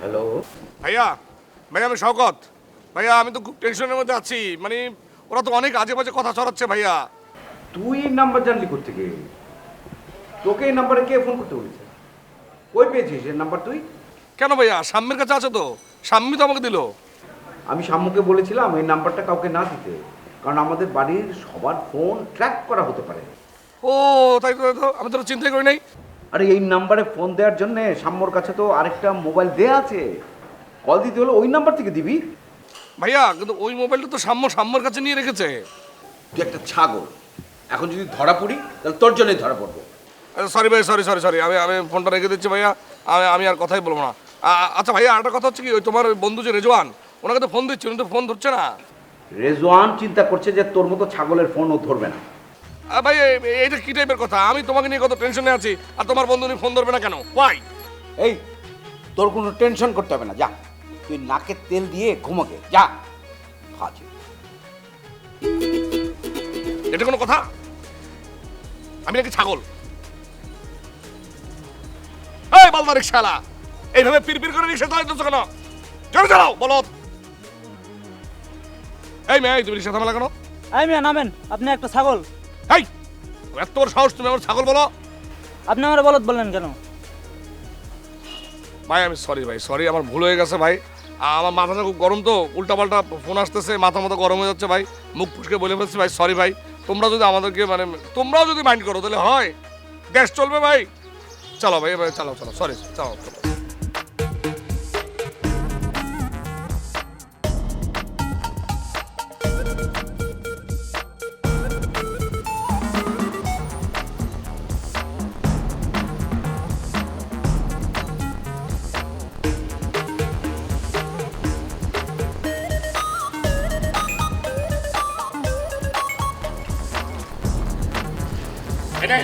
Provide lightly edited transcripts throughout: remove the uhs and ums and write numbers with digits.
Hello. ভাইয়া ভাইয়া আমি শওকত। ভাইয়া আমি তো খুব টেনশনের মধ্যে আছি, মানে ওরা তো অনেক আজে বাজে কথা ছড়াচ্ছে ভাইয়া। তুই এই নাম্বার জানলি কোত্থেকে? তোকে এই নাম্বারে কে ফোন করতে বলেছে? কই পেয়েছিস এর নাম্বার তুই? কেন ভাইয়া, সাম্যের কাছে আছে তো, সাম্যি তো আমাকে দিল। আমি শাম্মুকে বলেছিলাম এই নাম্বারটা কাউকে না দিতে, কারণ আমাদের বাড়ির সবার ফোন ট্র্যাক করা হতে পারে। ও তাই তো, আমি তো চিন্তাই করি নাই। আরে এই নাম্বারে ফোন দেওয়ার জন্যে শাম্মুর কাছে তো আরেকটা মোবাইল দেয়া আছে, কল দিতে হলে ওই নাম্বার থেকে দিবি। ভাইয়া কিন্তু ওই মোবাইলটা তো সাম্যর কাছে নিয়ে রেখেছে। তুই একটা ছাগল, এখন যদি ধরা পড়ি তাহলে তোর জন্যই ধরা পড়বো। সরি ভাই, সরি সরি সরি, আমি আমি ফোনটা রেখে দিচ্ছি ভাইয়া। আমি আর কথাই বলবো না। আচ্ছা ভাইয়া, আরেকটা কথা হচ্ছে কি, ওই তোমার ওই বন্ধু যে রেজওয়ান, ওনাকে তো ফোন দিচ্ছি, উনি তো ফোন ধরছে না। রেজওয়ান চিন্তা করছে যে তোর মতো ছাগলের ফোন ও ধরবে না। ভাই এইটা কি টাইপের কথা? আমি তোমাকে নিয়ে কত টেনশনে আছি, আর তোমার বন্ধু উনি ফোন ধরবে না কেন? ওয়াই? এই, তোর কোনো টেনশন করতে হবে না, যা তুই নাকে তেল দিয়ে ঘুমাকে যা। হাজি, এটা কোনো কথা? আমি নাকি ছাগল? এই বালদা রিক্সাওয়ালা, এইভাবে পিরপির করে রিক্সা চালাইতেছো কেন? জোরে চালাও, বলো। এই মেয়ে, তুমি রিক্সা থামালা কেন? এই মিয়া নামেন, আপনি একটা ছাগল। এই এত বড় সাহস, তুমি আমার ছাগল বলো? আপনি আমার বলদ বললেন কেন? ভাই আমি সরি ভাই, সরি, আমার ভুল হয়ে গেছে ভাই। আমার মাথাটা খুব গরম তো, উল্টাপাল্টা ফোন আসতেছে, মাথা মতো গরম হয়ে যাচ্ছে ভাই, মুখ ফুসকে বলে ফেলছি ভাই, সরি ভাই। তোমরা যদি আমাদেরকে মানে তোমরাও যদি মাইন্ড করো তাহলে হয়, দেশ চলবে ভাই। চলো ভাই, ভাই চলো চলো, সরি, চলো চলো। এই নে।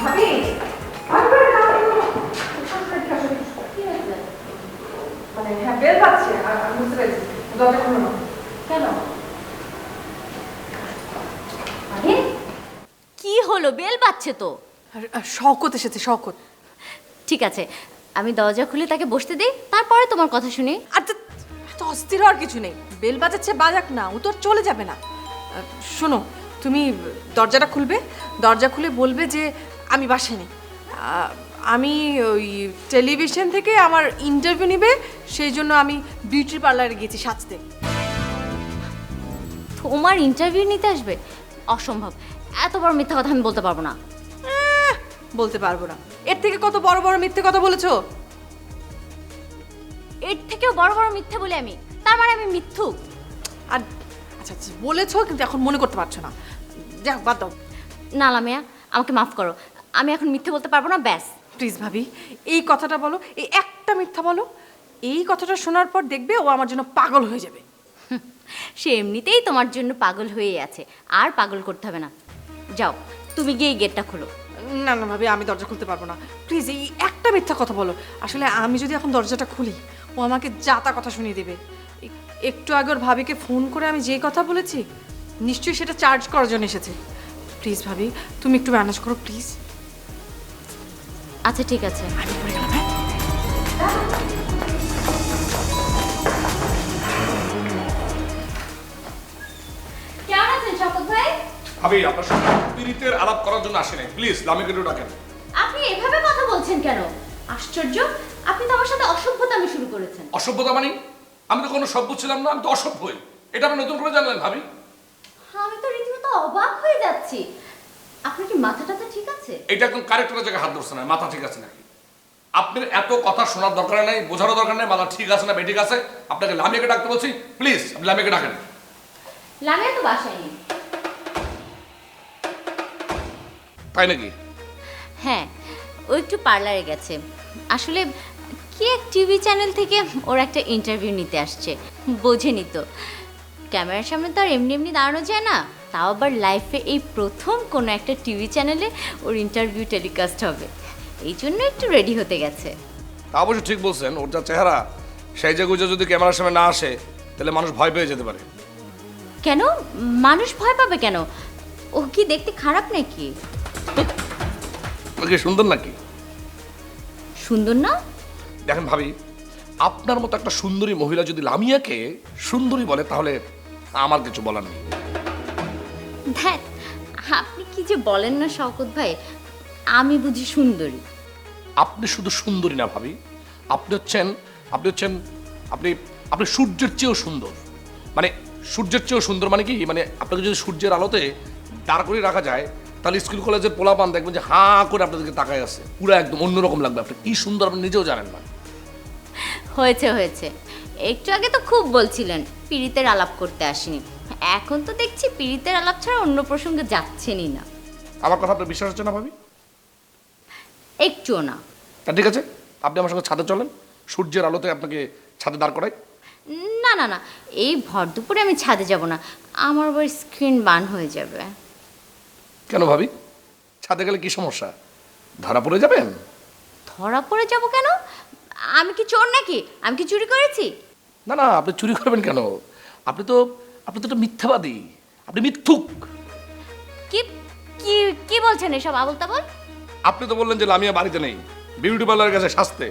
ভাবি, আরে মানে হ্যাঁ বেল বাজছে, আমি বুঝতে পেরেছি। দরজা খুলো না। কেন? আরে কি হলো, বেল বাজছে তো। শওকত এসেছে, শওকত। ঠিক আছে, আমি দরজা খুলে তাকে বসতে দেই, তারপরে তোমার কথা শুনি। আর এত অস্থির হওয়ার কিছু নেই, বেল বাজাচ্ছে বাজাক না, ও তো আর চলে যাবে না। শোনো, তুমি দরজাটা খুলবে, দরজা খুলে বলবে যে আমি বাসায় নেই, আমি ওই টেলিভিশন থেকে আমার ইন্টারভিউ নিবে, সেই জন্য আমি বিউটি পার্লারে গেছি সাজতে। তোমার ইন্টারভিউ নিতে আসবে? অসম্ভব, এত বড় মিথ্যা কথা আমি বলতে পারবো না। বলতে পারবো না? এর থেকে কত বড় বড় মিথ্যে কথা বলেছো। এর থেকেও বড় বড় মিথ্যা বলি আমি, তার মানে আমি মিথ্যুক? আর আচ্ছা আচ্ছা বলেছো, কিন্তু এখন মনে করতে পারছো না, যাক বাদ দাও। না লামিয়া, আমাকে মাফ করো, আমি এখন মিথ্যে বলতে পারবো না, ব্যাস। প্লিজ ভাবি, এই কথাটা বলো, এই একটা মিথ্যা বলো, এই কথাটা শোনার পর দেখবে ও আমার জন্য পাগল হয়ে যাবে। সে এমনিতেই তোমার জন্য পাগল হয়ে আছে, আর পাগল করতে হবে না। যাও, তুমি গিয়ে এই গেটটা খোলো। না না ভাবি, আমি দরজা খুলতে পারবো না, প্লিজ এই একটা মিথ্যা কথা বলো। আসলে আমি যদি এখন দরজাটা খুলি, ও আমাকে যা তা কথা শুনিয়ে দেবে। একটু আগে ওর ভাবিকে ফোন করে আমি যেই কথা বলেছি, নিশ্চয়ই সেটা চার্জ করার জন্য এসেছে। প্লিজ ভাবি, তুমি একটু ম্যানেজ করো প্লিজ। আচ্ছা ঠিক আছে। আমি পড়ে গেলাম, হ্যাঁ? কেমন আছেন শপথ ভাই? ভাবি আপনার সাথে পীড়িতের আলাপ করার জন্য আসি নাই, প্লিজ লামিকে একটু ডাকেন। আপনি এভাবে কথা বলছেন কেন? আশ্চর্য, আপনি তো আমার সাথে অসভ্যতামি শুরু করেছেন। অসভ্যতা মানে? আমি তো কোনো সভ্য ছিলাম না, আমি তো অসভ্যই। এটা আপনি নতুন করে জানলেন ভাবি? আমি তো রীতিমতো অবাক হয়ে যাচ্ছি। আপনার কি মাথাটা তো ঠিক আছে? এটা একদম কারেক্টের জায়গায় হাত ধরছে না, মাথা ঠিক আছে নাকি? আপনার এত কথা শোনার দরকার নাই, বোঝারও দরকার নেই মাথা ঠিক আছে না বেঠিক আছে। আপনাকে লামিয়াকে ডাকতে বলছি, প্লিজ আপনি লামিয়াকে ডাকেন। লামিয়া তো বাসায় নেই। তাই নাকি? হ্যাঁ, ও একটু পার্লারে গেছে। আসলে কি এক টিভি চ্যানেল থেকে ওর একটা ইন্টারভিউ নিতে আসছে। বোঝেনি তো, ক্যামেরার সামনে তো আর এমনি এমনি দাঁড়ানো যায় না, তাও আবার লাইফে এই প্রথম কোনো একটা টিভি চ্যানেলে ওর ইন্টারভিউ টেলিকাস্ট হবে, এই জন্য একটু রেডি হতে গেছে। তা অবশ্য ঠিক বলছেন, ওর যা চেহারা সেই যে গুজে যদি ক্যামেরার সামনে না আসে তাহলে মানুষ ভয় পেয়ে যেতে পারে। কেন মানুষ ভয় পাবে কেন? ও কি দেখতে খারাপ নাকি? ও কি সুন্দর নাকি? সুন্দর না? দেখেন ভাবি, আপনার মতো একটা সুন্দরী মহিলা যদি লামিয়াকে সুন্দরী বলে তাহলে আমার কিছু বলার নেই। দেখ, আপনি কি যে বলেন না শওকত ভাই, আমি বুঝি সুন্দরী? আপনি শুধু সুন্দরী না ভাবি, আপনি হচ্ছেন আপনি আপনি সূর্যের চেয়েও সুন্দর। মানে সূর্যের চেয়েও সুন্দর মানে কি, মানে আপনাকে যদি সূর্যের আলোতে দাঁড় করে রাখা যায় তাহলে স্কুল কলেজের পোলাপান দেখবেন যে হাঁ করে আপনাদেরকে তাকায় আছে, পুরো একদম অন্যরকম লাগবে। আপনি কি সুন্দর আপনি নিজেও জানেন না। হয়েছে হয়েছে, একটু আগে তো খুব বলছিলেন পীড়িতের আলাপ করতে আসিনি, এখন তো দেখছি পীড়িতের আলাপ ছাড়া অন্য প্রসঙ্গে যাচ্ছেনই না। আমার কথা আপনার বিশ্বাস হচ্ছে না ভাবি? একটুও না। তা ঠিক আছে, আপনি আমার সঙ্গে ছাদে চলেন, সূর্যের আলোতে আপনাকে ছাদে দাঁড় করাই। না না না, এই ভর দুপুরে আমি ছাদে যাব না, আমার আবার স্ক্রিন বার্ন হয়ে যাবে। কেন ভাবি, ছাদে গেলে কি সমস্যা? ধরা পড়ে যাবেন। ধরা পড়ে যাব কেন? আমি কি চোর নাকি? আমি কি চুরি করেছি? না না, আপনি চুরি করবেন কেন? আপনি তো একটা মিথ্যাবাদী, আপনি মিথ্যুক। কি কি কি বলছেন এসব আবল তাবল? আপনি তো বললেন যে লামিয়া বাড়িতে নেই, বিউটি পার্লারের কাছে সাজতে।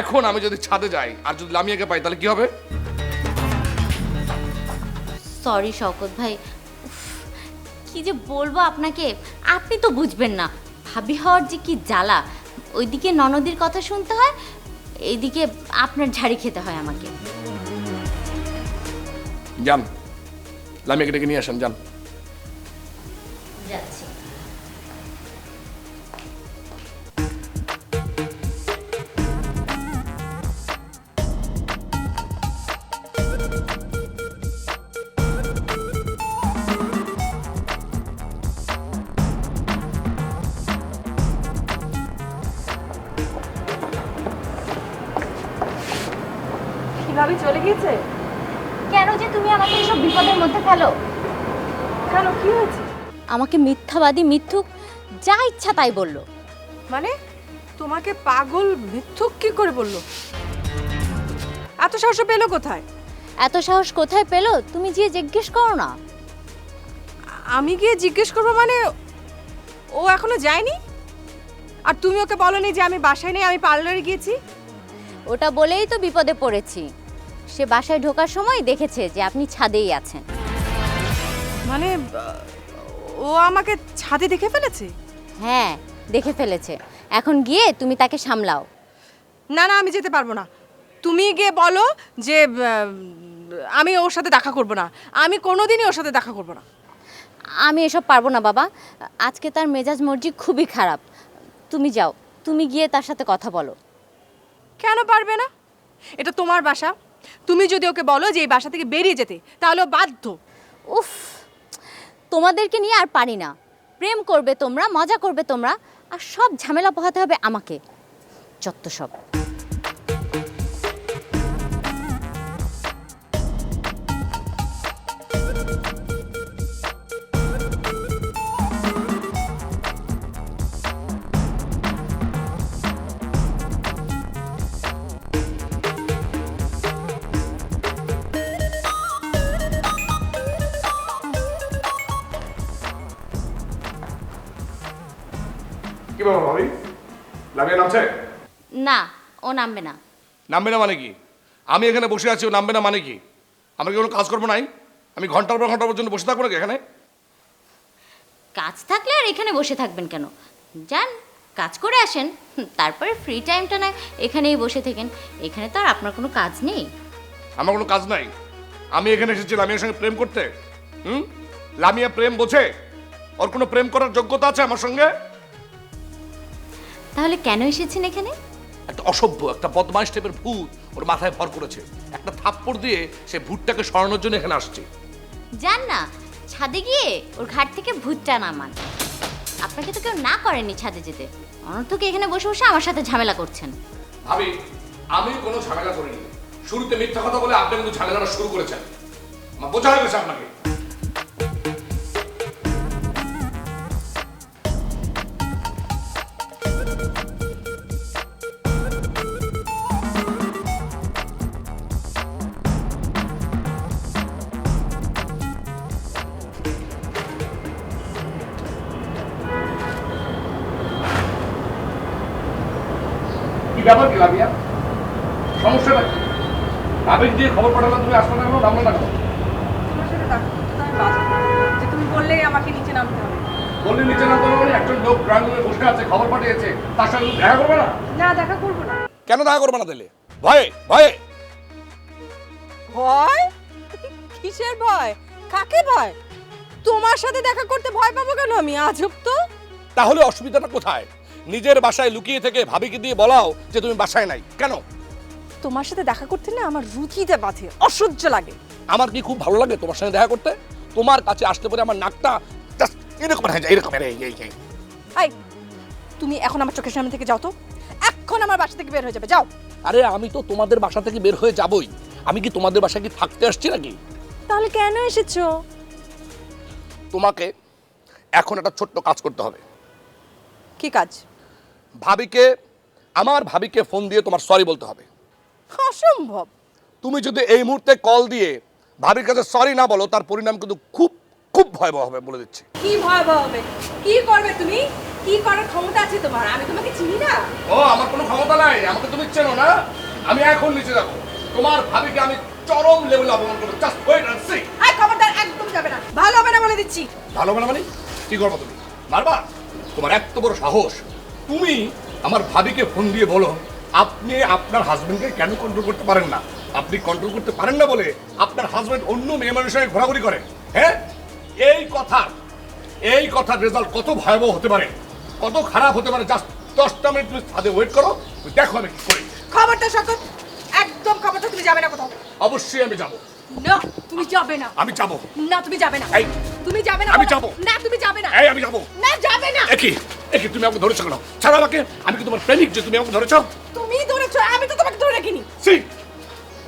এখন আমি যদি ছাদে যাই আর যদি লামিয়াকে পাই তাহলে কি হবে? সরি শওকত ভাই, উফ, কি যে বলবো আপনাকে, আপনি তো বুঝবেন না। ভাবি হওয়ার যে কি জ্বালা, ওইদিকে ননদির কথা শুনতে হয়, এইদিকে আপনার ঝাড়ি খেতে হয় আমাকে। যান, লামিয়াকে ডেকে নিয়ে আসেন, যান। যাচ্ছি। কিভাবে চলে গিয়েছে? কেন যে তুমি আমাকে এসব বিপদের মধ্যে ফেলো? কেন, কি হয়েছে? আমাকে মিথ্যাবাদী, মিথ্যুক, যা ইচ্ছা তাই বললো। মানে তোমাকে পাগল মিথ্যুক কি করে বললো? এত সাহস পেলো কোথায়? এত সাহস কোথায় পেলো তুমি গিয়ে জিজ্ঞেস করো না। আমি গিয়ে জিজ্ঞেস করবো মানে? ও এখনো যায়নি? আর তুমি ওকে বলোনি যে আমি বাসায় নেই, আমি পার্লারে গিয়েছি? ওটা বলেই তো বিপদে পড়েছি। সে বাসায় ঢোকার সময় দেখেছে যে আপনি ছাদেই আছেন। মানে ও আমাকে ছাদে দেখে ফেলেছে? হ্যাঁ, দেখে ফেলেছে। এখন গিয়ে তুমি তাকে সামলাও। না না, আমি যেতে পারবো না। তুমি গিয়ে বলো যে আমি ওর সাথে দেখা করব না, আমি কোনোদিনই ওর সাথে দেখা করব না। আমি এসব পারবো না বাবা, আজকে তার মেজাজ মর্জি খুবই খারাপ। তুমি যাও, তুমি গিয়ে তার সাথে কথা বলো। কেন পারবে না? এটা তোমার বাসা, তুমি যদি ওকে বলো যে এই বাসা থেকে বেরিয়ে যেতে তাহলে ও বাধ্য। উফ, তোমাদেরকে নিয়ে আর পারি না। প্রেম করবে তোমরা, মজা করবে তোমরা, আর সব ঝামেলা পোহাতে হবে আমাকে। যত সব। কি বাবা ভাবি, লামিয়া নামছে? না, ও নামবে না। নামবে না মানে কি? আমি এখানে বসে আছি, ও নামবে না মানে কি? আমার কি কোনো কাজ করবো নাই? আমি ঘন্টার পর ঘন্টার পর্যন্ত বসে থাকবো নাকি এখানে? কাজ থাকলে আর এখানে বসে থাকবেন কেন? যান, কাজ করে আসেন, তারপরে ফ্রি টাইমটা না এখানেই বসে থাকেন। এখানে তো আর আপনার কোনো কাজ নেই। আমার কোনো কাজ নাই। আমি এখানে এসেছি লামিয়ার সঙ্গে প্রেম করতে। লামিয়া প্রেম বোঝে? ওর কোনো প্রেম করার যোগ্যতা আছে আমার সঙ্গে? তাহলে কেন এসেছেন এখানে? একটা অসভ্য, একটা বদমাইশ টাইপের ভূত ওর মাথায় ভর করেছে। একটা থাপ্পড় দিয়ে সে ভূতটাকে সরানোর জন্য এখানে আসছে। যান না, ছাদে গিয়ে ওর ঘাট থেকে ভূতটা নামান। আপনাকে তো কেউ না করেনি ছাদে যেতে, অনর্থকে এখানে বসে বসে আমার সাথে ঝামেলা করছেন। ভাবি, আমি কোনো ঝামেলা করিনি। শুরুতে মিথ্যা কথা বলে আপনি কিন্তু ঝামেলাটা শুরু করেছেন। আমার বোঝা হয়ে গেছে আপনাকে। ব্যাপার কি লামিয়া? সমস্যাটা কি? ভাবির দিয়ে খবর পাঠালাম, তুমি আসলে না কেন, নামলে না কেন? তোমার সাথে দেখা করতে তো আমি বাধ্য, যে তুমি বললেই আমাকে নিচে নামতে হবে। বললি নিচে নামতে হবে মানে একজন লোক ড্রয়িং রুমে বসে আছে, খবর পাঠিয়েছে, তার সঙ্গে তুমি দেখা করবে না? না, দেখা করবো না। কেন দেখা করবে না তাহলে? ভয়ে ভয়ে? ভয়? কিসের ভয়? কাকে ভয়? তোমার সাথে দেখা করতে ভয় পাবো কেন আমি? আজব তো। তাহলে অসুবিধাটা কোথায়? নিজের বাসায় লুকিয়ে থেকে ভাবিকে দিয়ে বলাও যে তুমি বাসায় নাই, কেন? তোমার সাথে দেখা করতে না আমার রুচিতে বাঁধে, অসহ্য লাগে। আমার কি খুব ভালো লাগে তোমার সঙ্গে দেখা করতে? তোমার কাছে আসতে পরে আমার নাকটা just এরকম হয়ে যায়, এরকম এই। আই, তুমি এখন আমার চোখের সামনে থেকে যাও তো, এখন আমার বাসা থেকে বের হয়ে যাবে, যাও। আরে আমি তো তোমাদের বাসা থেকে বের হয়ে যাবই। আমি কি তোমাদের বাসায় কি থাকতে আসছি নাকি? তাহলে কেন এসেছো? তোমাকে এখন একটা ছোট্ট কাজ করতে হবে। কি কাজ? আমার ভাবিকে ফোন দিয়ে তোমার সরি বলতে হবে। অসম্ভব। তুমি যদি এই মুহূর্তে কল দিয়ে ভাবির কাছে সরি না বলো, তার পরিণাম কিন্তু খুব খুব ভয়াবহ হবে, বলে দিচ্ছি। কি ভয়াবহ হবে? কি করবে তুমি? কি করার ক্ষমতা আছে তোমার? আমি তোমাকে চিনি না। ও, আমার কোনো ক্ষমতা নাই, আমাকে তুমি চেনো না। আমি এখন নিচে যাবো, তোমার ভাবিকে আমি চরম লেভেলে অপমান করবো। Just wait and see. আই, খবরদার, একদম যাবে না, ভালো হবে না বলে দিচ্ছি। ভালো মানে কি করবো তুমি? মারবা? তোমার এত বড় সাহস, তুমি আমার ভাবিকে ফোন দিয়ে বলো আপনি আপনার হাজবেন্ডকে কেন কন্ট্রোল করতে পারেন না? আপনি কন্ট্রোল করতে পারেন না বলে আপনার হাজবেন্ড অন্য মেয়ে মানুষের সঙ্গে ঘোরাঘুরি করে। হ্যাঁ, এই কথার রেজাল্ট কত ভয়াবহ হতে পারে, কত খারাপ হতে পারে। জাস্ট 10টা মিনিট তুমি ছাদে ওয়েট করো, দেখো আমি কি করি। খবরদার শকত, একদম খবরদার, তুমি যাবে না কোথাও। অবশ্যই আমি যাবো। না, তুমি যাবে না। আমি যাবো। না, তুমি যাবে না। এই, তুমি যাবে না। আমি যাবো। না, তুমি যাবে না। এই, আমি যাবো। না, যাবে না। একি তুমি আমাকে ধরেছো কেন? ছাড়ো আমাকে। আমি কি তোমার প্রেমিক যে তুমি আমাকে ধরেছো? তুমি ধরেছো, আমি তো তোমাকে ধরে রাখিনি। সি,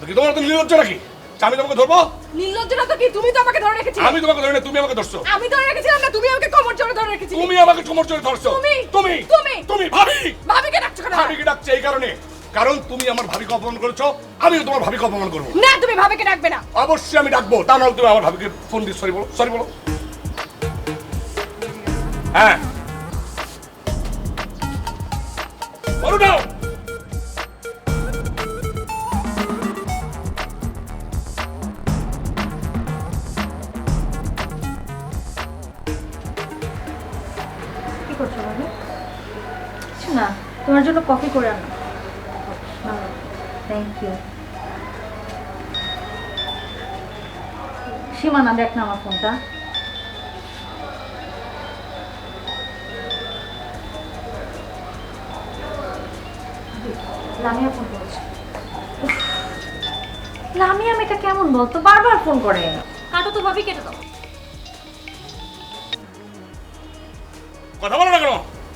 কি তোমার তো নির্লজ্জ নাকি যে আমি তোমাকে ধরবো? নির্লজ্জ না তো কি, তুমি তো আমাকে ধরে রেখেছিলে। আমি তোমাকে ধরে না, তুমি আমাকে ধরছো। আমি ধরে রেখেছিলাম না, তুমি আমাকে কোমর জোরে ধরে রেখেছিলে। তুমি আমাকে কোমর জোরে ধরছো। তুমি ভাবি। ভাবিকে ডাকছো কেন? ভাবিকে ডাকছে এই কারণে, কারণ তুমি আমার ভাবিকে অপমান করেছো, আমিও তোমার ভাবিকে অপমান করবো। না, তুমি ভাবিকে ডাকবে না। অবশ্যই আমি ডাকবো, তা নাহলে তুমি আমার ভাবিকে ফোন দিয়ে সরি বলো, সরি বলো। হ্যাঁ, বলো দাও। কি করছো ভাবি? কিছু না, তোমার জন্য কফি করে আনো। Thank you. সীমানা, দেখ না আমার ফোনটা। লামিয়া ফোন করেছে। লামিয়া মেয়েটা কেমন বলতো, বারবার ফোন করে। কাটো তো ভাবি, কেটে দাও। কথা বলো না কেন?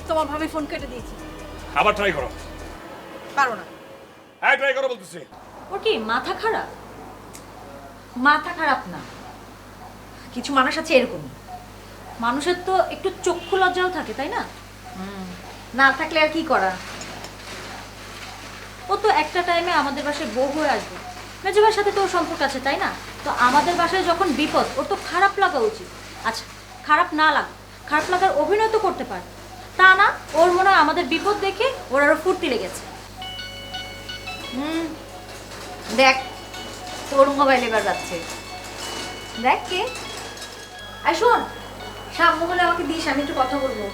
তোমার ভাবি ফোন কেটে দিয়েছি। আবার ট্রাই করো। পারো না। হ্যাঁ, ট্রাই করো বলতেছি। ওর কি মাথা খারাপ? মাথা খারাপ না, কিছু মানুষ আছে এরকম। মানুষের তো একটু চক্ষু লজ্জাও থাকে, তাই না? না থাকলে আর কি করা। ও তো একটা টাইমে আমাদের বাসায় বউ হয়ে আসবে। মেজবাইয়ের সাথে তো ওর সম্পর্ক আছে, তাই না? তো আমাদের বাসায় যখন বিপদ, ওর তো খারাপ লাগা উচিত। আচ্ছা, খারাপ না লাগা, খারাপ লাগার অভিনয় তো করতে পারে। তা না, ওর মনে হয় আমাদের বিপদ দেখে ওর আরো ফুর্তি লেগেছে। দেখ, তোর মোবাইল এবার যাচ্ছে। দেখ কে। আই শোন, সামনে হলে আমাকে দিস, আমি একটু কথা বলবো।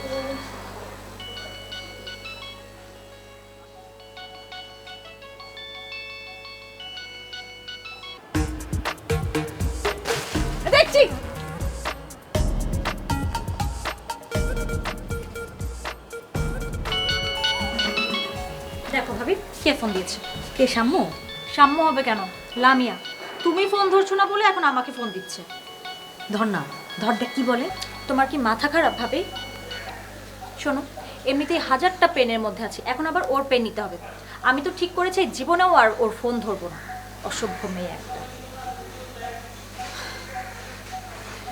দেখছি। দেখো ভাবি, কে ফোন দিয়েছে? কে? শাম্মু? শাম্মু হবে কেন, লামিয়া। তুমি ফোন ধরছো না বলে এখন আমাকে ফোন দিচ্ছে। ধর না, ধর। দেখ কি বলে। তোমার কি মাথা খারাপ ভাবি? শোনো, এমনিতেই 1000টা পেনের মধ্যে আছে, এখন আবার ওর পেন নিতে হবে। আমি তো ঠিক করেছি জীবনেও আর ওর ফোন ধরবো না। অসভ্য মেয়ে একটা।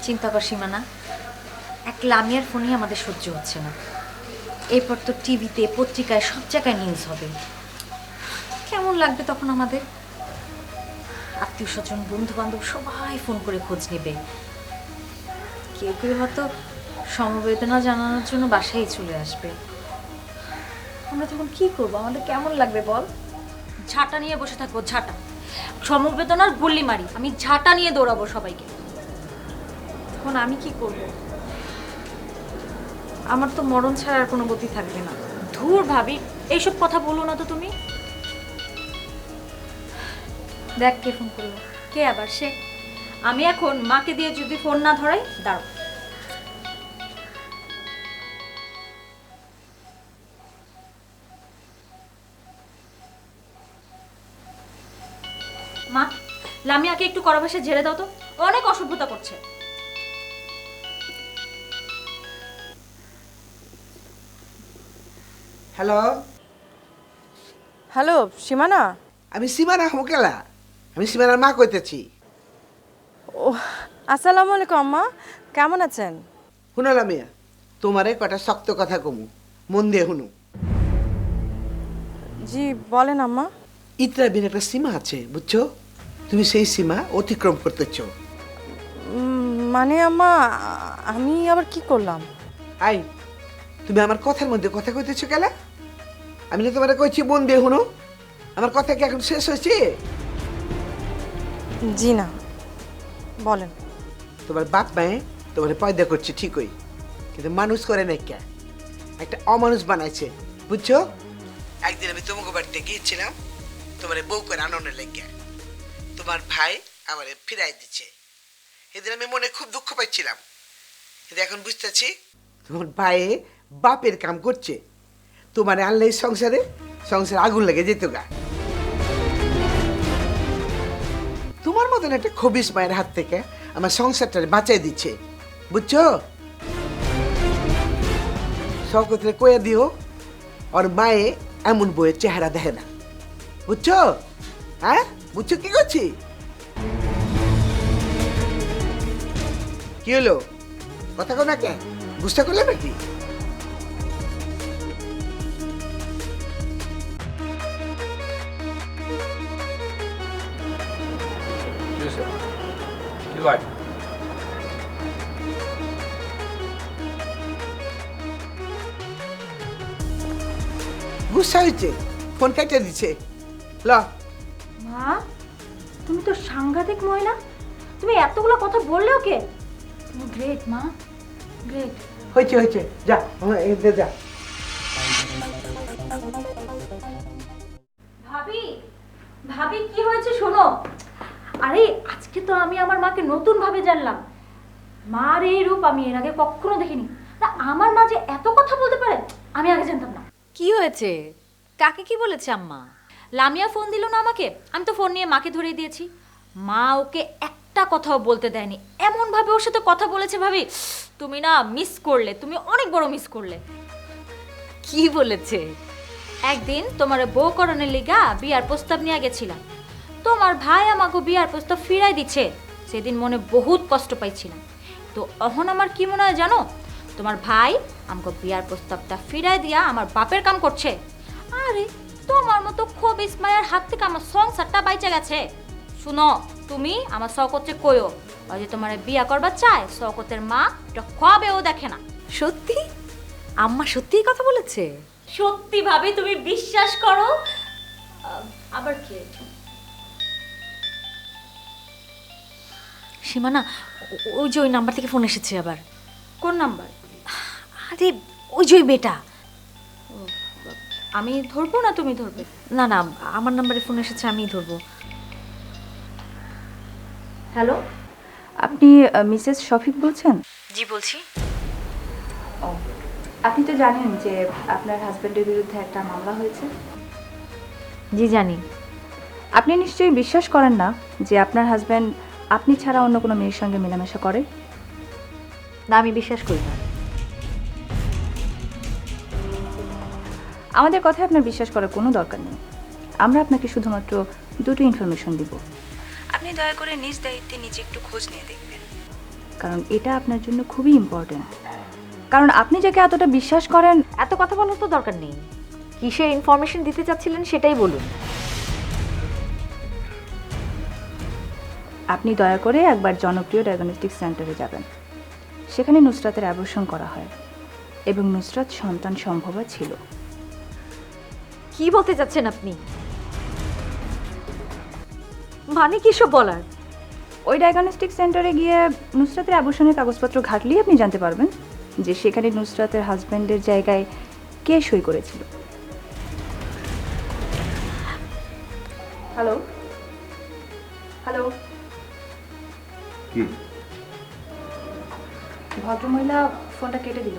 চিন্তা কর সীমানা, এক লামিয়ার ফোনই আমাদের সহ্য হচ্ছে না। এরপর তো টিভিতে, পত্রিকায়, সব জায়গায় নিউজ হবে। কেমন লাগবে তখন আমাদের? আত্মীয় স্বজন, বন্ধু বান্ধব সবাই ফোন করে খোঁজ নেবে। কেউ কেউ হয়তো সমবেদনা জানানোর জন্য বাসায় চলে আসবে। আমরা তখন কি করবো? আমাদের কেমন লাগবে বল? ঝাঁটা নিয়ে বসে থাকবো, ঝাঁটা। সমবেদনার গুল্লি মারি, আমি ঝাঁটা নিয়ে দৌড়াবো সবাইকে। তখন আমি কি করব? আমার তো মরণ ছাড়া আর কোনো গতি থাকবে না। ধুর ভাবি, এইসব কথা বলো না তো তুমি। দেখ কে ফোন করলো। কে আবার সে? আমি এখন মাকে দিয়ে যদি ফোন না ধরাই, দাঁড়াও। মা, লামিয়াকে একটু কড়া ভাষায় ঝেড়ে দাও তো, ও অনেক অসভ্যতা করছে। হ্যালো, হ্যালো সীমানা। আমি সীমানা হোকেলা, আমি সীমানার মা কইতেছি। ও আসসালামু আলাইকুম আম্মা, কেমন আছেন? শুনলা মিয়া, তোমারে কটা শক্ত কথা কমু, মন দিয়ে শুনু। জি বলেন আম্মা। ইতরা বিন একটা সীমা আছে, বুঝছো? তুমি সেই সীমা অতিক্রম করতেছ। মানে আম্মা, আমি আবার কি করলাম? আই, তুমি আমার কথার মধ্যে কথা কইতেছো কেলা? আমি না তোমারে কইছি মন দিয়ে শুনো। আমার কথা কি এখন শেষ হয়েছে? জি না, বলেন। তোমার বাপ মায়ে তোমার পয়দা করছে ঠিকই, কিন্তু মানুষ করে নাই কে, একটা অমানুষ বানাইছে, বুঝছো? একদিন আমি তোমাকে বাড়িতে গিয়েছিলাম তোমার বউ করে আনন্দের লেগে। তোমার ভাই আমারে ফিরাই দিচ্ছে। সেদিন আমি মনে খুব দুঃখ পাচ্ছিলাম, কিন্তু এখন বুঝতেছি তোমার ভাইয়ে বাপের কাম করছে। তোমার আনলে সংসারে আগুন লেগে যেত গা। তোমার মতন একটা খবিস মায়ের হাত থেকে আমার সংসারটা বাঁচাই দিচ্ছে, বুঝছো? শওকতরে কয়ে দিও ওর মায়ে এমন বইয়ের চেহারা দেখে না, বুঝছো? হ্যাঁ, বুঝছো কি করছি? কি হলো, কথা কো না কেন? গুসা করলে নাকি? কি ভাই? গুসা হয়েছে, ফোন কেটে দিচ্ছে। ল, মা, তুমি তো সাংঘাতিক মহিলা। তুমি এতগুলো কথা বললে ওকে? তুমি গ্রেট মা, গ্রেট। হয়েছে, যা আমার এতে যা। ভাবি, ভাবি কি হয়েছে শোনো। আরে আজকে তো আমি আমার মাকে নতুন ভাবে জানলাম। মার এই রূপ আমি এর আগে কখনো দেখিনি। না, আমার মা যে এত কথা বলতে পারে আমি আগে জানতাম না। কি হয়েছে? কাকে কি বলেছে আম্মা? লামিয়া ফোন দিল না আমাকে, আমি তো ফোন নিয়ে মাকে ধরিয়ে দিয়েছি। মা ওকে একটা কথাও বলতে দেয়নি, এমন ভাবে ওর সাথে কথা বলেছে। ভাবি, তুমি না মিস করলে, তুমি অনেক বড় মিস করলে। কি বলেছে? একদিন তোমার বউ করণের লিগা বিয়ার প্রস্তাব নিয়ে গেছিলাম। তোমার ভাই আমাকে বিয়ার প্রস্তাব ফিরাই দিচ্ছে। সেদিন মনে বহুত কষ্ট পাইছিলাম। তো এখন আমার কি মনে হয় জানো? তোমার ভাই আমাকে বিয়ার প্রস্তাবটা ফিরাই দিয়া আমার বাপের কাম করছে। আরে তোমার মতো খুব ইসমাইয়ের হাত থেকে আমার সংসারটা বাইচে গেছে। শুনো, তুমি আমার শওকতকে কইও, ওই যে তোমার বিয়া করবার চায়, শওকতের মা এটা খাবেও দেখে না। সত্যি? আম্মা সত্যি কথা বলেছে? সত্যি ভাবে তুমি বিশ্বাস করো? আবার কি? সীমানা, ওই যে ওই নাম্বার থেকে ফোন এসেছে আবার। কোন নাম্বার? আরে ওই যে ওই বেটা। আমি ধরবো না তুমি ধরবে? না না, আমার নাম্বারে ফোন এসেছে, আমিই ধরবো। হ্যালো, আপনি মিসেস শফিক বলছেন? জি বলছি। ও, আপনি তো জানেন যে আপনার হাজবেন্ডের বিরুদ্ধে একটা মামলা হয়েছে। জি জানি। আপনি নিশ্চয়ই বিশ্বাস করেন না যে আপনার হাজবেন্ড আপনি ছাড়া অন্য কোনো মেয়ের সঙ্গে মেলামেশা করে? না, আমি বিশ্বাস করি না। আমাদের কথায় আপনার বিশ্বাস করার কোনো দরকার নেই। আমরা আপনাকে শুধুমাত্র দুটো ইনফরমেশন দিব। আপনি দয়া করে নিজ দায়িত্বে নিজে একটু খোঁজ নিয়ে দেখবেন, কারণ এটা আপনার জন্য খুবই ইম্পর্ট্যান্ট। কারণ আপনি যাকে এতটা বিশ্বাস করেন। এত কথা বলার তো দরকার নেই। কিসের ইনফরমেশন দিতে চাচ্ছিলেন সেটাই বলুন। আপনি দয়া করে একবার জনপ্রিয় ডায়াগনস্টিক সেন্টারে যাবেন। সেখানে নুসরাতের অ্যাবর্শন করা হয় এবং নুসরাত সন্তান সম্ভবা ছিল। কি বলতে চাচ্ছেন আপনি? মানে কি সব বলার? ওই ডায়াগনস্টিক সেন্টারে গিয়ে নুসরাতের আবর্ষণের কাগজপত্র ঘাটলেই আপনি জানতে পারবেন যে সেখানে নুসরাতের হাজব্যান্ডের জায়গায় কে সই করেছিল। হ্যালো হ্যালো, কি ভদ্রমহিলা ফোনটা কেটে দিল।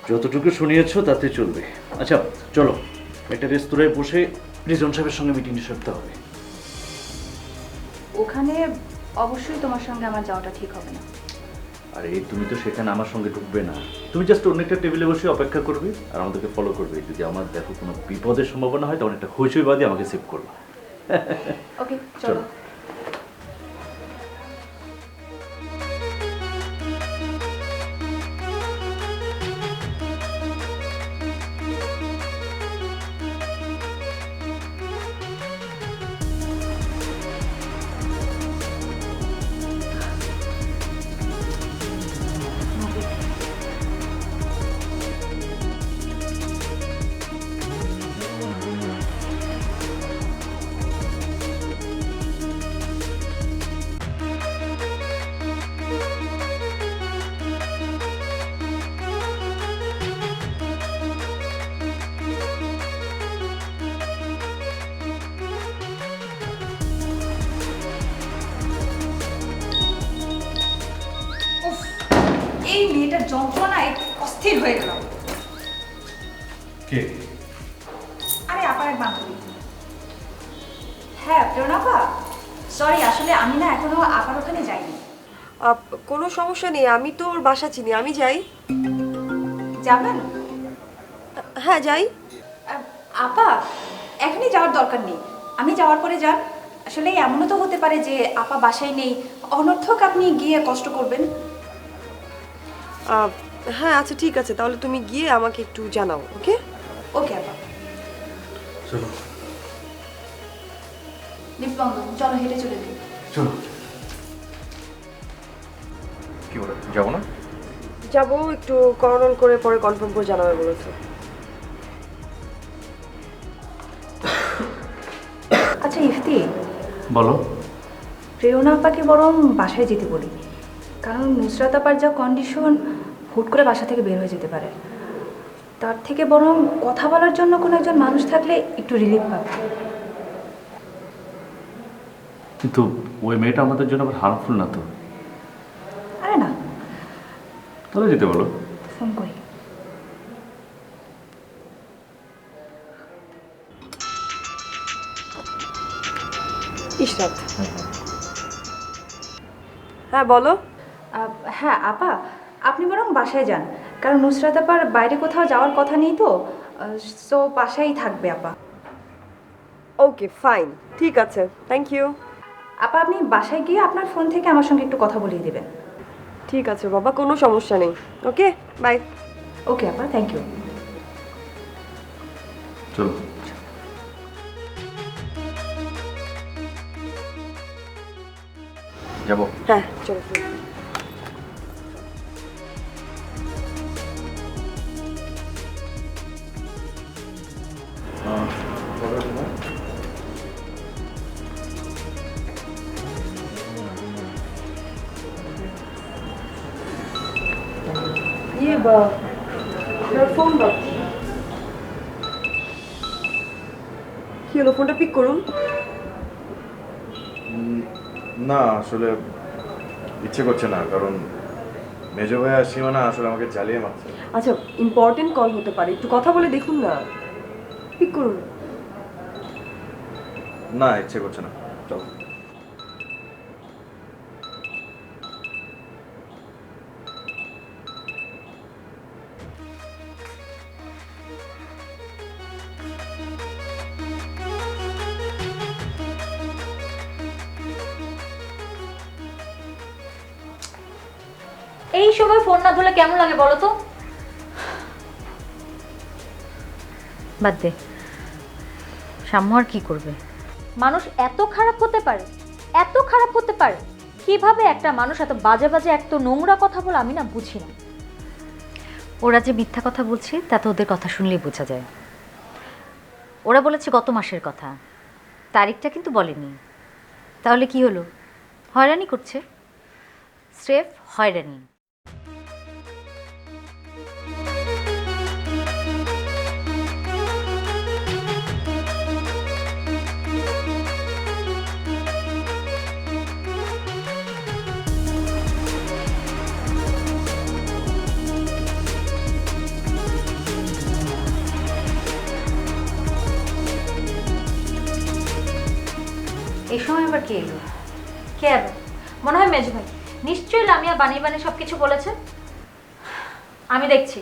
যতটুকু শুনিয়েছো তাতে চলবে। আচ্ছা চলো, একটা রেস্তোরাঁয় বসে প্রিজন সাহেবের সঙ্গে মিটিং সারতে হবে। ওখানে অবশ্যই তোমার সঙ্গে আমার যাওয়াটা ঠিক হবে না। আরে তুমি তো সেখানে আমার সঙ্গে ঢুকবে না, তুমি জাস্ট অন্য একটা টেবিলে বসে অপেক্ষা করবে আর আমাদেরকে ফলো করবে। যদি আমার দেখো কোনো বিপদের সম্ভাবনা হয় তখন একটা হইচই বাদে আমাকে সেভ করবে। ওকে চলো। এই মেয়েটার যন্ত্রণায় অস্থির হয়ে গেল। কে? আরে আপার এক বান্ধবী। হ্যাঁ প্রেরণাপা, সরি আসলে আমি না এখনো আপার ওখানে যাইনি। কোনো সমস্যা নেই, আমি তো ওর বাসা চিনি, আমি যাই। যাবেন? হ্যাঁ যাই। আপা এখনই যাওয়ার দরকার নেই, আমি যাওয়ার পরে যান। আসলে এমনও তো হতে পারে যে আপা বাসায় নেই, অনর্থক আপনি গিয়ে কষ্ট করবেন। হ্যাঁ আচ্ছা ঠিক আছে, তাহলে তুমি গিয়ে আমাকে একটু জানাও। ওকে ওকে আপা। চলো দীপবন্ধু চলো হেঁটে চলে যাই। চলো। কি বলে যাবো না? যাবো, একটু করোনাল করে পরে কনফার্ম করে জানাবে বলেছে। আচ্ছা ইফতি, বলো। প্রেরণা আপাকে বরং বাসায় যেতে বলি, কারণ নুসরাত আপার যা কন্ডিশন হুট করে বাসা থেকে বের হয়ে যেতে পারে। তার থেকে বরং কথা বলার জন্য কোনো একজন মানুষ থাকলে একটু রিলিফ পাবে। কিন্তু ওই মেয়েটা আমাদের জন্য আবার হার্মফুল না তো? আরে না, তাহলে যেতে বলো। ফোন করি। ইশরাত, হ্যাঁ বলো। হ্যাঁ আপা, আপনি বরং বাসায় যান, কারণ নুসরাত আপার বাইরে কোথাও যাওয়ার কথা নেই তো, সো বাসায় থাকবে আপা। ওকে ফাইন, ঠিক আছে, থ্যাংক ইউ। আপা আপনি বাসায় গিয়ে আপনার ফোন থেকে আমার সঙ্গে একটু কথা বলিয়ে দেবেন। ঠিক আছে বাবা, কোনো সমস্যা নেই। Okay bye. ওকে আপা, থ্যাংক ইউ। চলো। যাবো। হ্যাঁ চলো। ইয়ে বা ফোন বাজছে। কি হলো, ফোনটা পিক করুন। না আসলে ইচ্ছে করছে না, কারণ মেজো ভাই আর সীমানা আসলে আমাকে জ্বালিয়ে মারছে। আচ্ছা ইম্পর্টেন্ট কল হতে পারে, একটু কথা বলে দেখুন না, পিক করুন। না ইচ্ছে করছে না, চলো। এই সময় ফোন না ধরলে কেমন লাগে বলো তো? বাদ দে, সাম্য আর কি করবে? মানুষ এত খারাপ হতে পারে, এত খারাপ হতে পারে? কিভাবে একটা মানুষ এত বাজে বাজে এত নোংরা কথা বলে আমি না বুঝি না। ওরা যে মিথ্যা কথা বলছে তাতে ওদের কথা শুনলেই বোঝা যায়। ওরা বলেছে গত মাসের কথা, তারিখটা কিন্তু বলেনি। তাহলে কি হলো? হয়রানি করছে, স্রেফ হয়রানি। এই সময় আবার কে এলো? কে আবার? মনে হয় মেজো ভাই। নিশ্চয়ই লামিয়া বানিয়ে বানিয়ে সব কিছু বলেছে। আমি দেখছি।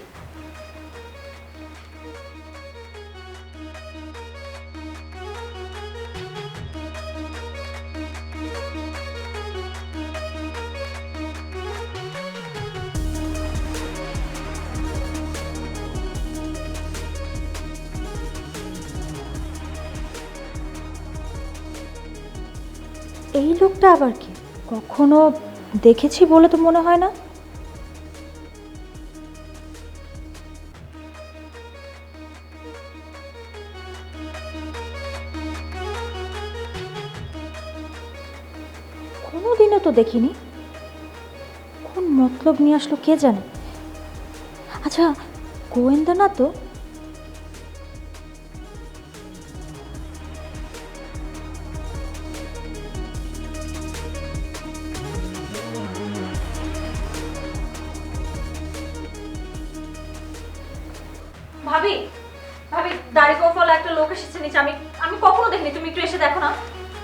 এই লোকটা আবার কি? কখনো দেখেছি বলে তো মনে হয় না। কোনোদিনও তো দেখিনি। কোন মতলব নিয়ে আসলো কে জানে। আচ্ছা, গোয়েন্দা না তো? ভাবি, ভাবি দাড়ি গোফল একটা লোক এসেছে নিচে। আমি আমি কখনো দেখিনি। তুমি একটু এসে দেখো না।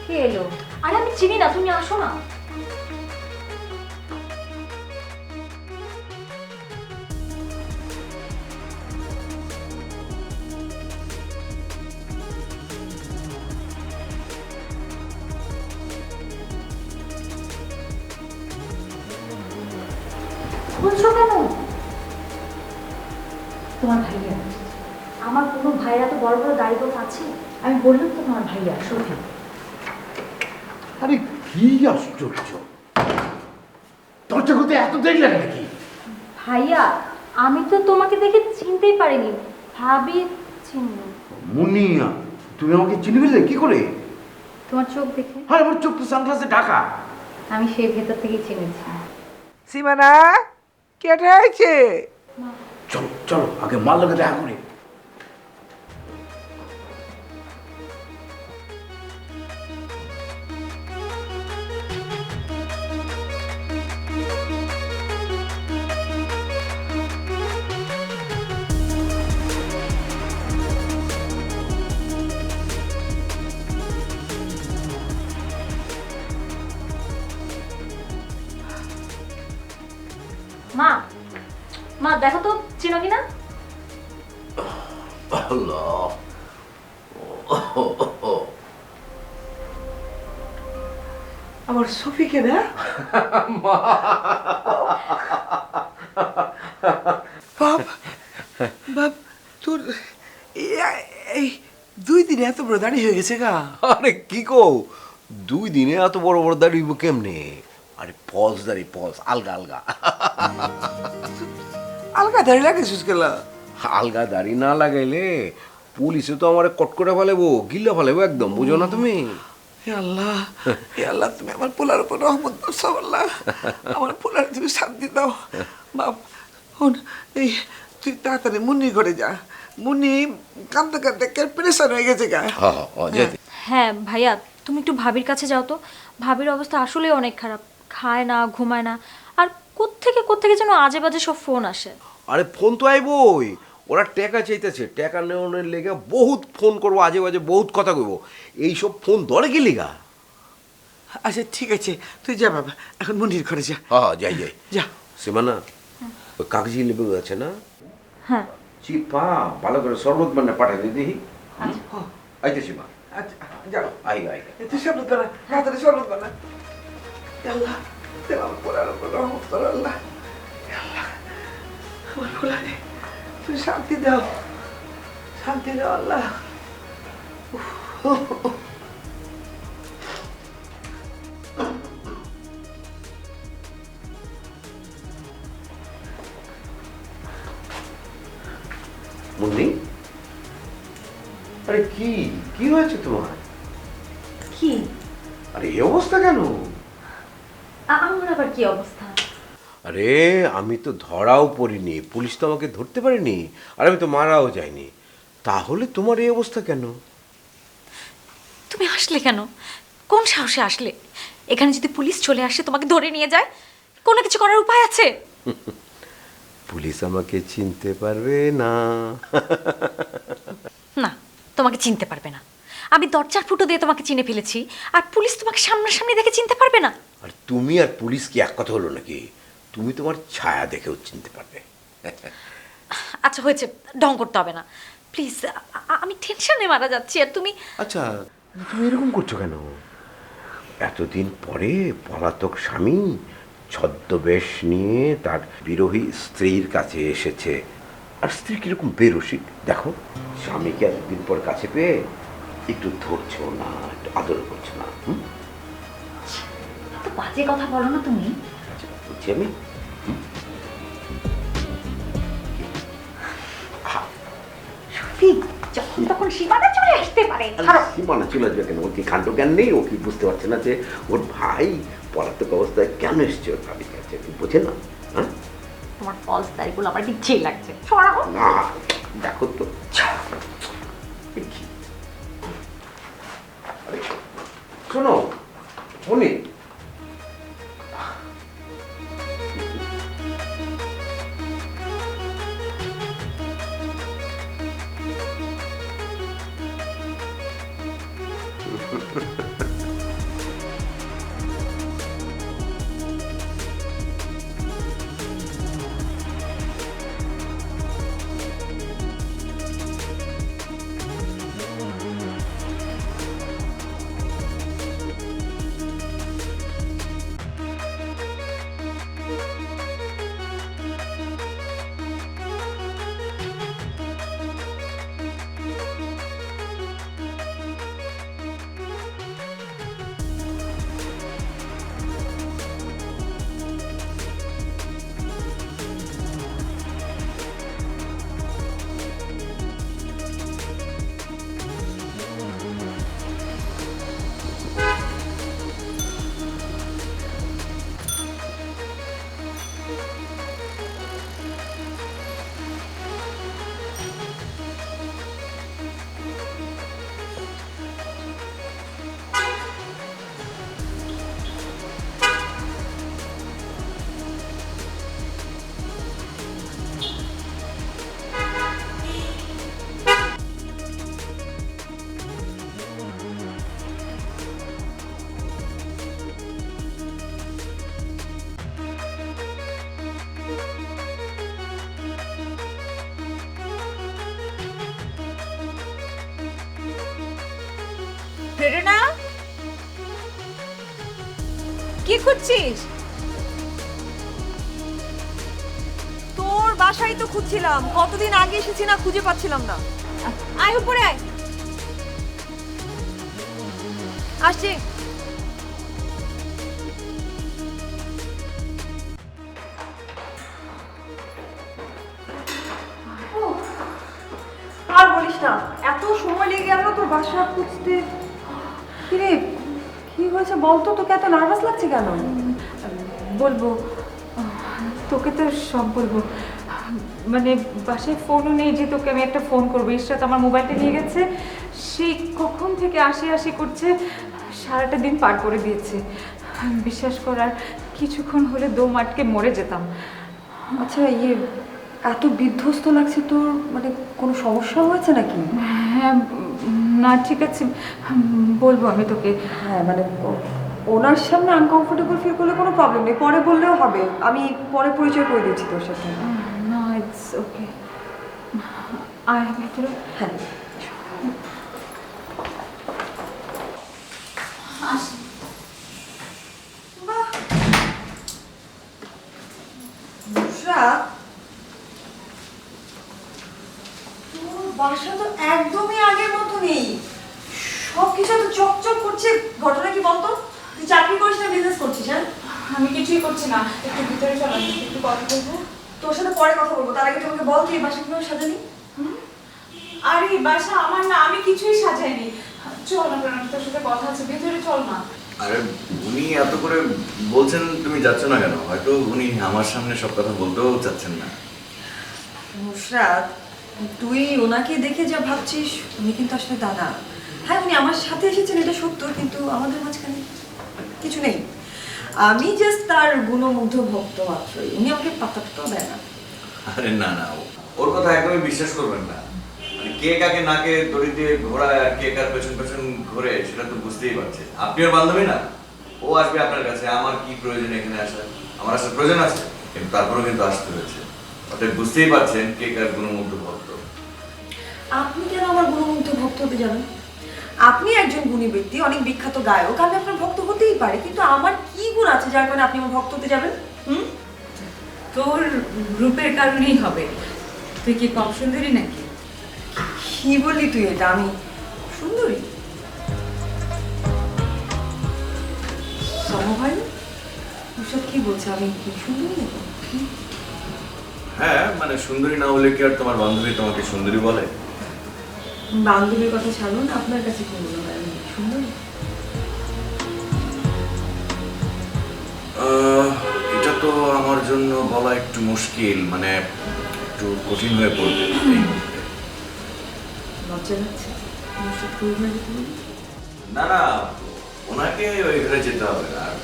কে এলো? আরে আমি চিনি না, তুমি আসো না। বলছো কেন? তোমার ভাইয়া। আমার কোনো ভাইরা তো বড় বড় গাড়ি গোছ আছে। আমি বললাম তো তোমার ভাইয়া শফিক। আরে কি আশ্চর্য, দরজা খুলতে এত দেরি লাগে নাকি? ভাইয়া, আমি তো তোমাকে দেখে চিনতেই পারিনি। ভাবি চিনল। মুনিয়া, তুমি আমাকে চিনে ফেললে কি করে? তোমার চোখ দেখে। হ্যাঁ, আমার চোখ তো সানগ্লাসে ঢাকা। আমি সেই ভেতর থেকেই চিনেছি। সীমানা, কেটে আছে? চলো চলো, আগে মাল লোকে দেখা করি। মা, মা দেখো তো চিনো কিনা। আল্লাহ, আমার সফিকে না? বাপ বাপ, তোর এই 2 দিনে এত বড় দাড়ি হয়ে গেছে গা? আরে কি কো, 2 দিনে এত বড় বড় দাড়ি হইব কেমনে? আরে পজ দাড়ি, পজ আলগা আলগা। আলগা দাড়ি লাগাইছিস গেলা? আলগা দাড়ি না লাগাইলে পুলিশে তো আমার কট করে ফেলেবো, গিল্লা ফেলেবো একদম, বুঝো না তুমি? হে আল্লাহ, হে আল্লাহ, তুমি আমার পোলার উপর রহমত করছো আল্লাহ। আমার পোলার তুমি শান্তি দাও বাপ। হন, এই তুই তাড়াতাড়ি মুন্নির ঘরে যা। মুন্নি কাঁদতে কাঁদতে প্রেশার হয়ে গেছে গা। হ্যাঁ ভাইয়া, তুমি একটু ভাবির কাছে যাও তো। ভাবির অবস্থা আসলে অনেক খারাপ। খায় না, ঘুমায় না, আর কোত্থেকে যেন আজে বাজে সব ফোন আসে। আরে ফোন তো আইবই, ওরা টাকা চাইতেছে, টাকা নেওয়ার লেগে বহুত ফোন করবো, আজে বাজে বহুত কথা কইবো। এইসব ফোন ধরে গেলি গা? আচ্ছা ঠিক আছে, তুই যা বাবা, এখন মুন্নির ঘরে যা। হ্যাঁ যাই যাই যা। সীমানা, ওই কাগজি লেবু আছে না? হ্যাঁ। চিপা ভালো করে শরবত বানিয়ে পাঠাই দিই দেখি। আইতেছি মা। আচ্ছা যাও। I I. তুই শরবত বানা, তাড়াতাড়ি শরবত বানা। আল্লাহ, তুই আমার পোলার উপর রহমত কর আল্লাহ। আল্লাহ, আমার পোলারে তুই শান্তি দাও, শান্তি দাও আল্লাহ। আরে এই অবস্থা কেন? আমার আবার কি অবস্থা? আরে আমি তো ধরাও পড়িনি, পুলিশ তো আমাকে ধরতে পারেনি, আর আমি তো মারাও যাইনি, তাহলে তোমার এই অবস্থা কেন? তুমি আসলে কেন? কোন সাহসে আসলে? এখানে যদি পুলিশ চলে আসে তোমাকে ধরে নিয়ে যায়, কোনো কিছু করার উপায় আছে? পুলিশ আমাকে চিনতে পারবে না। না, তোমাকে চিনতে পারবে না। আমি দরজার ফুটো দিয়ে তোমাকে চিনে ফেলেছি, আর পুলিশ তোমাকে সামনাসামনি দেখে চিনতে পারবে না। আর তুমি আর পুলিশ কি এক কথা হলো নাকি? তুমি তোমার ছায়া দেখেও চিনতে পারবে। আচ্ছা হয়েছে, ঢং করতে হবে না প্লিজ। আমি টেনশনে মারা যাচ্ছি, আর তুমি। আচ্ছা তুমি এরকম করছো কেন? এতদিন পরে পলাতক স্বামী ছদ্মবেশ নিয়ে তার বিরোহী স্ত্রীর কাছে এসেছে, আর স্ত্রী কিরকম বেরসিক দেখো। স্বামীকে এতদিন পর কাছে পেয়ে একটু ধরছো না, একটু আদর করছো না। তো বাজে কথা বলো না তুমি। বুঝছি আমি। শফিক, যখন তখন সীমানা চলে আসতে পারে। সীমানা চলে আসবে কেন? ওর কি কাণ্ড জ্ঞান নেই? ও কি বুঝতে পারছে না যে ওর ভাই পলাতক অবস্থায় কেন এসছে ওর ভাবির কাছে? বোঝে না? হ্যাঁ, তোমার ফলস দাড়িগুলো আমার ইচ্ছেই লাগছে। না দেখো তো, শোনো উনি প্রেরণা, কি করছিস? তোর বাসায় তো খুঁজছিলাম, কতদিন আগে এসেছি না, খুঁজে পাচ্ছিলাম না। আয় উপরে আয়। আসছি। আর বলিস না, এত সময় লেগে গেল তোর বাসা খুঁজতে। কিরে, কি হয়েছে বলতো? তোকে এত নার্ভাস লাগছে কেন? বলবো, তোকে তো সব বলবো। মানে বাসায় ফোনও নেই যে তোকে আমি একটা ফোন করবো। ইশরাত আমার মোবাইলটা নিয়ে গেছে, সেই কখন থেকে আসি করছে, সারাটা দিন পার করে দিয়েছে। বিশ্বাস করার কিছুক্ষণ হলে দম আটকে মরে যেতাম। আচ্ছা এত বিধ্বস্ত লাগছে তোর, মানে কোনো সমস্যা হয়েছে নাকি? হ্যাঁ, না ঠিক আছে, বলবো আমি তোকে। হ্যাঁ মানে ওনার সামনে আনকমফোর্টেবল ফিল করলে কোনো প্রবলেম নেই, পরে বললেও হবে। আমি পরে পরিচয় করে দিচ্ছি তোর সাথে। না, ইটস ওকে। আয় ভেতরে। হ্যাঁ বাসা তো একদমই আগের মতো নেই, সবকিছু তো চকচক করছে। ঘটনা কি বলতো? তুই চাকরি করিস না বিজনেস করছিস? হ্যাঁ, আমি কিছুই করছি না, একটু ভিতরে চল, একটু কথা বলবো। তোর সাথে পরে কথা বলবো, তার আগে তোমাকে বল তুই এই বাসা কিভাবে সাজালি। আরে বাসা আমার না, আমি কিছুই সাজাইনি। চল না, তোর সাথে কথা আছে, ভিতরে চল না। আরে উনি এত করে বলছেন, তুমি যাচ্ছ না কেন? হয়তো উনি আমার সামনে সব কথা বলতেও চাচ্ছেন না। নুসরাত, তুই ওনাকে দেখে যা ভাবছিস উনি কিন্তু আসলে দাদা। হ্যাঁ, উনি আমার সাথে এসেছেন এটা সত্য, কিন্তু আমাদের মাঝখানে কিছু নেই। আমি জাস্ট তার গুণমুগ্ধ ভক্ত মাত্রই, উনি আমাকে পাত্তাও দেয় না। আরে না না, ওর কথা একদমই বিশ্বাস করবেন না। মানে কে কাকে নাকে দড়ি দিয়ে ঘোরায় আর কে কার পেছন পেছন ঘোরে সেটা তো বুঝতেই পারছেন। আপনি ওর বান্ধবী না, ও আসবে আপনার কাছে। আমার কি প্রয়োজন এখানে আসার? আমার আসার প্রয়োজন আছে, কিন্তু তারপরেও কিন্তু আসতে হয়েছে। অতএব বুঝতেই পারছেন কে কার গুণমুগ্ধ ভক্ত। আপনি কেন আমার গুণমুগ্ধ ভক্ত হতে যাবেন? আপনি একজন গুণী ব্যক্তি, অনেক বিখ্যাত গায়ক, আমি আপনার ভক্ত হতেই পারি, কিন্তু আমার কি গুণ আছে যার কারণে আপনি আমার ভক্ত হতে যাবেন? তোর রূপের কারণেই হবে। তুই কি কম সুন্দরী নাকি? কি বললি তুই এটা? আমি সুন্দরী? সমভাই ওসব কি বলছে? আমি কি সুন্দরী নাকি? হ্যাঁ, মানে সুন্দরী না হলে কি আর তোমার বান্ধবী তোমাকে সুন্দরী বলে? বান্ধবীর কথা ছাড়ুন, আপনার কাছে কি মনে হয় আমি সুন্দরী? এটা তো আমার জন্য বলা একটু মুশকিল, মানে একটু কঠিন হয়ে পড়বে। লজ্জা লাগছে? না না, ওনাকে ওই ঘরে যেতে হবে না। আর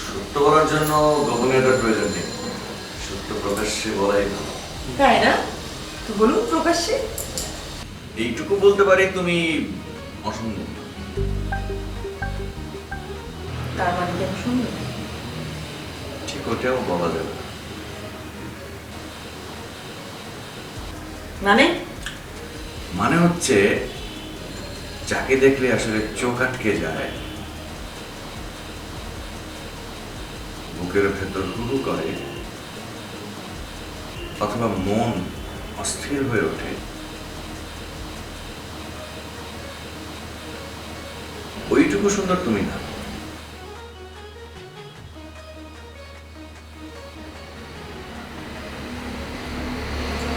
সত্য বলার জন্য গোপনীয়তার প্রয়োজন নেই, সত্য প্রকাশ্যে বলাই ভালো। তাই না? তো বলুন প্রকাশ্যে। এইটুকু বলতে পারি, তুমি অসুন্দর। তার মানে কি আমি সুন্দর? ঠিক ওটাও বলা যাবে। মানে? মানে হচ্ছে যাকে দেখলে আসলে চোখ আটকে যায়, বুকের ভেতর হুহু করে, অথবা মন অস্থির হয়ে ওঠে, ওইটুকু সুন্দর তুমি না।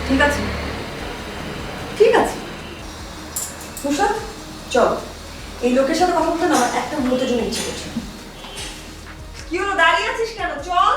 ঠিক আছে, ঠিক আছে নুসরাত, চল। এই লোকের সাথে কথা বলতে না আমার একটা মুহূর্তের জন্য ইচ্ছে করছে। কি হলো, দাঁড়িয়ে আছিস কেন? চল।